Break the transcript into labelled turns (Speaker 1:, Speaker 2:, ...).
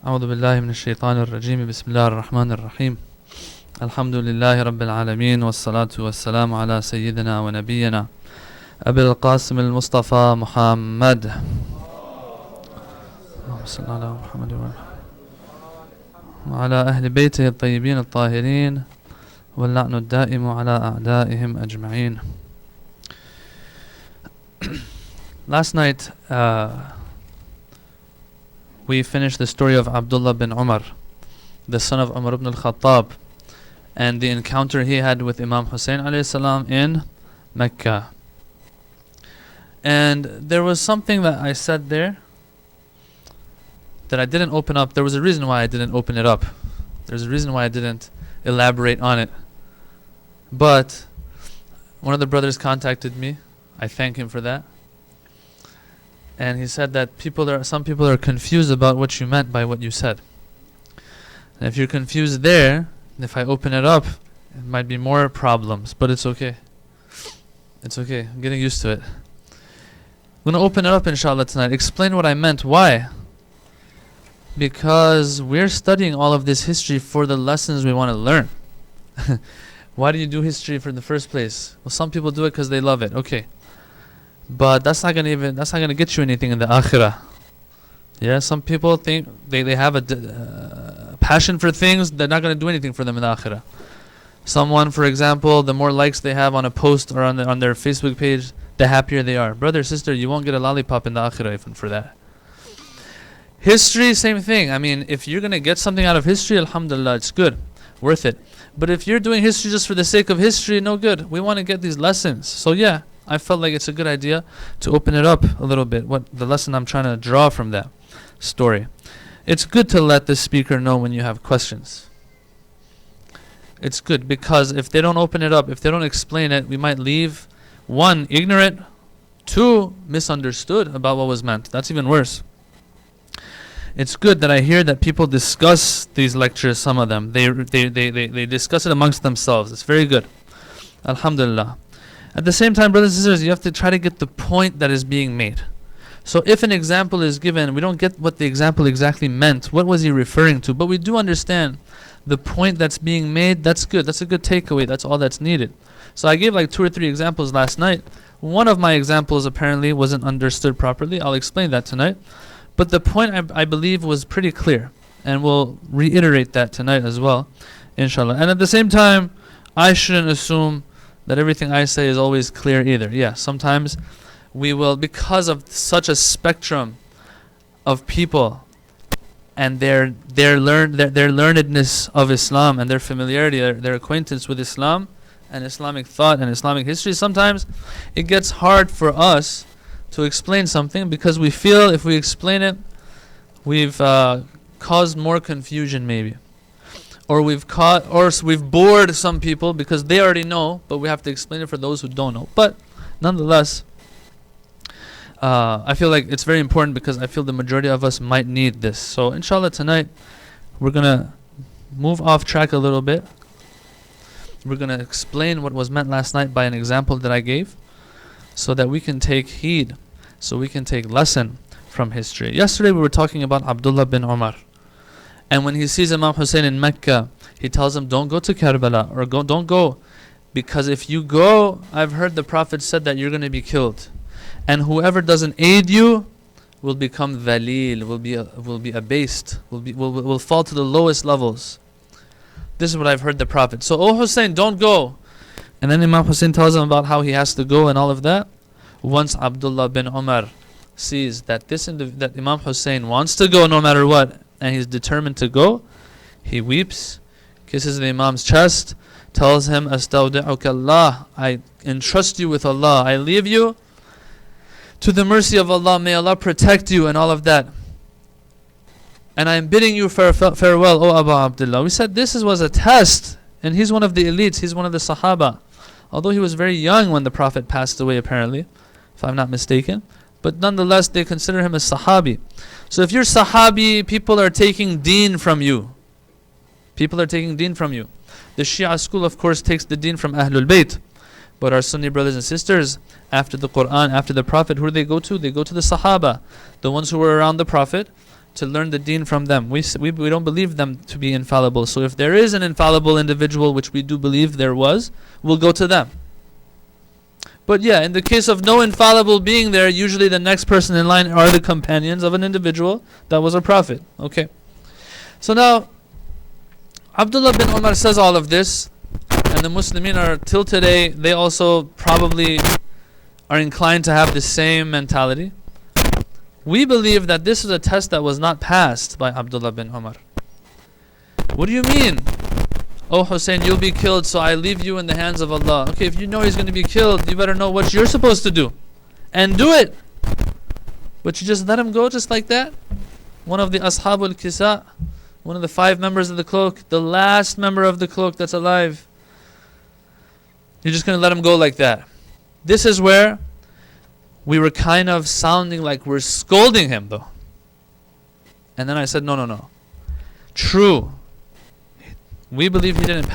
Speaker 1: أعوذ بالله من الشيطان الرجيم بسم الله الرحمن الرحيم الحمد لله رب العالمين والصلاة والسلام على سيدنا ونبينا أبي القاسم المصطفى محمد اللهم صل على محمد وعلى أهل بيته الطيبين الطاهرين واللعن الدائم على أعدائهم أجمعين. Last night we finished the story of Abdullah bin Umar, the son of Umar ibn al-Khattab, and the encounter he had with Imam Hussein alayhi salam in Mecca. And there was something that I said there that I didn't open up. There was a reason why I didn't open it up. There's a reason why I didn't elaborate on it. But one of the brothers contacted me. I thank him for that. And he said that some people are confused about what you meant by what you said. And if you're confused there, if I open it up, it might be more problems, but it's okay. It's okay. I'm getting used to it. I'm going to open it up inshallah tonight. Explain what I meant. Why? Because we're studying all of this history for the lessons we want to learn. Why do you do history for the first place? Well, some people do it because they love it. Okay. But that's not gonna get you anything in the akhirah. Yeah, some people think they have a passion for things. They're not gonna do anything for them in the akhirah. Someone, for example, the more likes they have on a post or on their Facebook page, the happier they are. Brother, sister, you won't get a lollipop in the akhirah even for that. History, same thing. I mean, if you're gonna get something out of history, alhamdulillah, it's good, worth it. But if you're doing history just for the sake of history, no good. We want to get these lessons. So yeah, I felt like it's a good idea to open it up a little bit, what the lesson I'm trying to draw from that story. It's good to let the speaker know when you have questions. It's good because if they don't open it up, if they don't explain it, we might leave, one, ignorant, two, misunderstood about what was meant. That's even worse. It's good that I hear that people discuss these lectures, some of them. They discuss it amongst themselves. It's very good. Alhamdulillah. At the same time, brothers and sisters, you have to try to get the point that is being made. So if an example is given, we don't get what the example exactly meant. What was he referring to? But we do understand the point that's being made. That's good. That's a good takeaway. That's all that's needed. So I gave like 2 or 3 examples last night. One of my examples apparently wasn't understood properly. I'll explain that tonight. But the point I believe was pretty clear. And we'll reiterate that tonight as well, inshallah. And at the same time, I shouldn't assume that everything I say is always clear either. Yeah, sometimes we will, because of such a spectrum of people and their learnedness of Islam and their familiarity, their acquaintance with Islam and Islamic thought and Islamic history, sometimes it gets hard for us to explain something because we feel if we explain it, we've caused more confusion maybe. Or we've bored some people because they already know, but we have to explain it for those who don't know. But nonetheless, I feel like it's very important because I feel the majority of us might need this. So inshallah tonight, we're going to move off track a little bit. We're going to explain what was meant last night by an example that I gave so that we can take heed, so we can take lesson from history. Yesterday we were talking about Abdullah bin Umar. And when he sees Imam Hussein in Mecca, he tells him, don't go to Karbala, or don't go. Because if you go, I've heard the Prophet said that you're going to be killed. And whoever doesn't aid you will become dhalil, will be abased, will fall to the lowest levels. This is what I've heard the Prophet. So, oh Hussein, don't go. And then Imam Hussein tells him about how he has to go and all of that. Once Abdullah bin Umar sees that that Imam Hussein wants to go no matter what, and he's determined to go, he weeps, kisses the Imam's chest, tells him, Astawdi'uka Allah, I entrust you with Allah, I leave you to the mercy of Allah, may Allah protect you and all of that. And I am bidding you farewell, O Abu Abdullah. We said this was a test, and he's one of the elites, he's one of the Sahaba. Although he was very young when the Prophet passed away apparently, if I'm not mistaken. But nonetheless, they consider him a Sahabi. So if you're Sahabi, people are taking deen from you. People are taking deen from you. The Shia school, of course, takes the deen from Ahlul Bayt. But our Sunni brothers and sisters, after the Quran, after the Prophet, who do they go to? They go to the Sahaba, the ones who were around the Prophet, to learn the deen from them. We don't believe them to be infallible. So if there is an infallible individual, which we do believe there was, we'll go to them. But yeah, in the case of no infallible being there, usually the next person in line are the companions of an individual that was a prophet. Okay. So now, Abdullah bin Umar says all of this, and the Muslimin are, till today, they also probably are inclined to have the same mentality. We believe that this is a test that was not passed by Abdullah bin Umar. What do you mean? Oh Hussein, you'll be killed, so I leave you in the hands of Allah. Okay, if you know he's going to be killed, you better know what you're supposed to do. And do it. But you just let him go just like that? One of the Ashabul Kisa, one of the 5 members of the cloak, the last member of the cloak that's alive. You're just going to let him go like that. This is where we were kind of sounding like we're scolding him though. And then I said, no. True. We believe he didn't